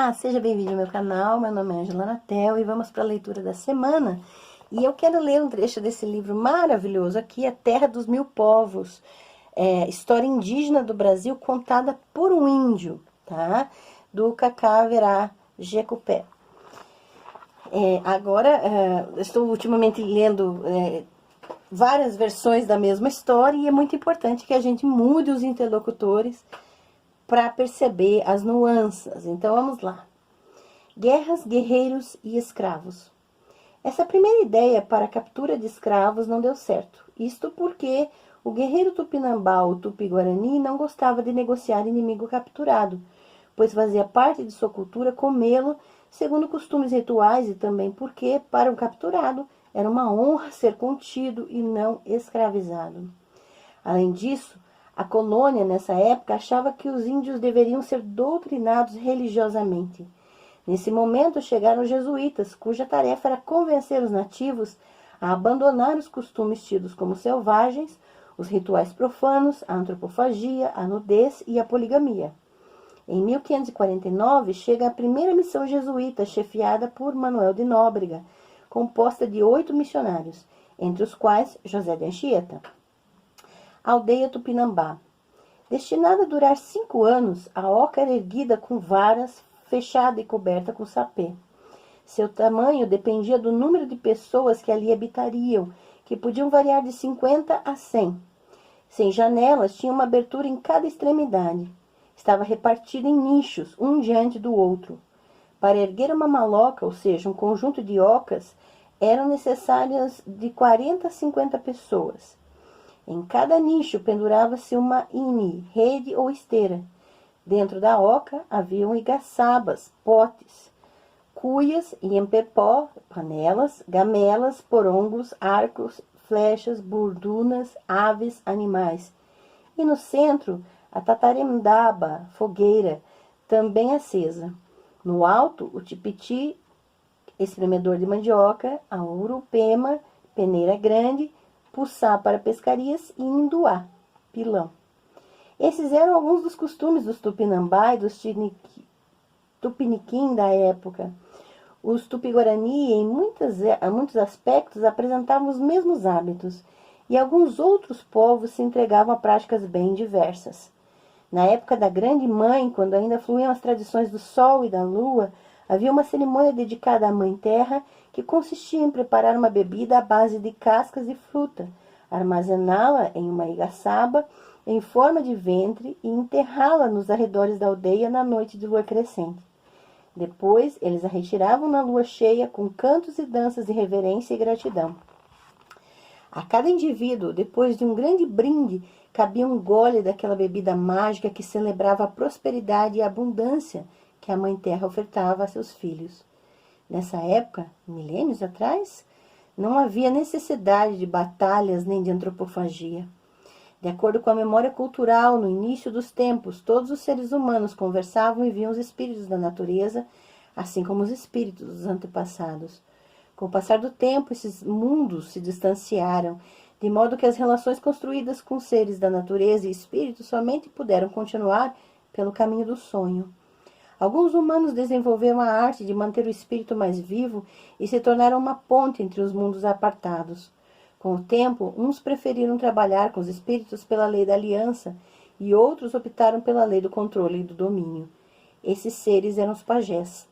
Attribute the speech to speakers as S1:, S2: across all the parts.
S1: Olá, seja bem-vindo ao meu canal, meu nome é Angela Natel e vamos para a leitura da semana. E eu quero ler um trecho desse livro maravilhoso aqui, A Terra dos Mil Povos, História Indígena do Brasil contada por um índio, tá? Do Cacá Verá Jecupé. Estou ultimamente lendo várias versões da mesma história e é muito importante que a gente mude os interlocutores para perceber as nuances. Então vamos lá. Guerras, guerreiros e escravos. Essa primeira ideia para a captura de escravos não deu certo. Isto porque o guerreiro tupinambá ou tupi-guarani não gostava de negociar inimigo capturado, pois fazia parte de sua cultura comê-lo segundo costumes rituais e também porque, para um capturado, era uma honra ser contido e não escravizado. Além disso, a colônia, nessa época, achava que os índios deveriam ser doutrinados religiosamente. Nesse momento, chegaram os jesuítas, cuja tarefa era convencer os nativos a abandonar os costumes tidos como selvagens, os rituais profanos, a antropofagia, a nudez e a poligamia. Em 1549, chega a primeira missão jesuíta, chefiada por Manuel de Nóbrega, composta de 8 missionários, entre os quais José de Anchieta. Aldeia Tupinambá. Destinada a durar 5 anos, a oca era erguida com varas, fechada e coberta com sapê. Seu tamanho dependia do número de pessoas que ali habitariam, que podiam variar de 50 a 100. Sem janelas, tinha uma abertura em cada extremidade. Estava repartida em nichos, um diante do outro. Para erguer uma maloca, ou seja, um conjunto de ocas, eram necessárias de 40 a 50 pessoas. Em cada nicho pendurava-se uma ini, rede ou esteira. Dentro da oca haviam igaçabas, potes, cuias, iempepó, panelas, gamelas, porongos, arcos, flechas, burdunas, aves, animais. E no centro, a tatarendaba, fogueira, também acesa. No alto, o tipiti, espremedor de mandioca, a urupema, peneira grande, puçá para pescarias e induá, pilão. Esses eram alguns dos costumes dos tupinambá e dos tupiniquim da época. Os tupi-guarani, em muitos aspectos, apresentavam os mesmos hábitos, e alguns outros povos se entregavam a práticas bem diversas. Na época da Grande Mãe, quando ainda fluíam as tradições do Sol e da Lua, havia uma cerimônia dedicada à Mãe Terra que consistia em preparar uma bebida à base de cascas e fruta, armazená-la em uma igaçaba em forma de ventre e enterrá-la nos arredores da aldeia na noite de lua crescente. Depois, eles a retiravam na lua cheia com cantos e danças de reverência e gratidão. A cada indivíduo, depois de um grande brinde, cabia um gole daquela bebida mágica que celebrava a prosperidade e a abundância que a Mãe Terra ofertava a seus filhos. Nessa época, milênios atrás, não havia necessidade de batalhas nem de antropofagia. De acordo com a memória cultural, no início dos tempos, todos os seres humanos conversavam e viam os espíritos da natureza, assim como os espíritos dos antepassados. Com o passar do tempo, esses mundos se distanciaram, de modo que as relações construídas com seres da natureza e espíritos somente puderam continuar pelo caminho do sonho. Alguns humanos desenvolveram a arte de manter o espírito mais vivo e se tornaram uma ponte entre os mundos apartados. Com o tempo, uns preferiram trabalhar com os espíritos pela lei da aliança e outros optaram pela lei do controle e do domínio. Esses seres eram os pajés.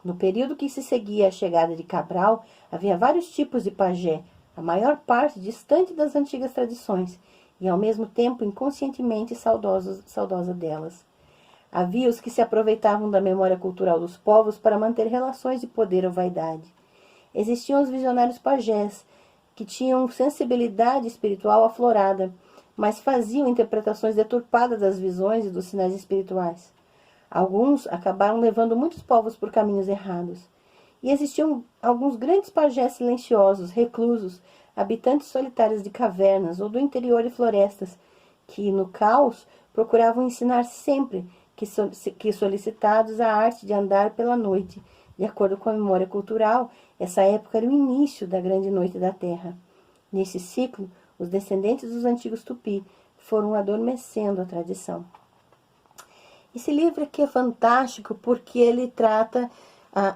S1: No período que se seguia à chegada de Cabral, havia vários tipos de pajé, a maior parte distante das antigas tradições e, ao mesmo tempo, inconscientemente saudosa delas. Havia os que se aproveitavam da memória cultural dos povos para manter relações de poder ou vaidade. Existiam os visionários pajés, que tinham sensibilidade espiritual aflorada, mas faziam interpretações deturpadas das visões e dos sinais espirituais. Alguns acabaram levando muitos povos por caminhos errados. E existiam alguns grandes pajés silenciosos, reclusos, habitantes solitários de cavernas ou do interior de florestas, que, no caos, procuravam ensinar sempre que solicitados a arte de andar pela noite. De acordo com a memória cultural, essa época era o início da grande noite da Terra. Nesse ciclo, os descendentes dos antigos tupi foram adormecendo a tradição. Esse livro aqui é fantástico porque ele trata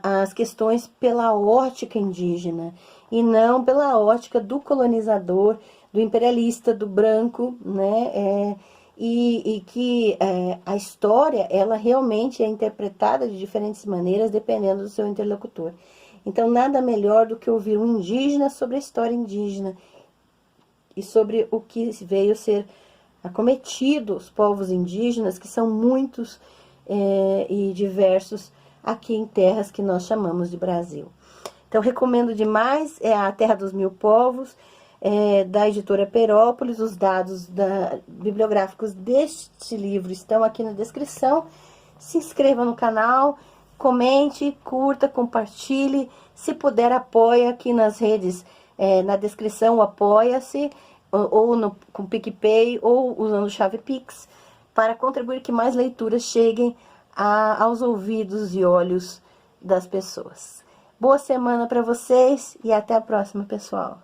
S1: as questões pela ótica indígena e não pela ótica do colonizador, do imperialista, do branco, né? E que a história, ela realmente é interpretada de diferentes maneiras dependendo do seu interlocutor. Então, nada melhor do que ouvir um indígena sobre a história indígena e sobre o que veio ser acometido os povos indígenas, que são muitos e diversos aqui em terras que nós chamamos de Brasil. Então, recomendo demais, é A Terra dos Mil Povos, da editora Perópolis. Os dados bibliográficos deste livro estão aqui na descrição. Se inscreva no canal, comente, curta, compartilhe. Se puder, apoie aqui nas redes, na descrição, o Apoia-se, ou com PicPay, ou usando chave Pix, para contribuir que mais leituras cheguem aos ouvidos e olhos das pessoas. Boa semana para vocês e até a próxima, pessoal.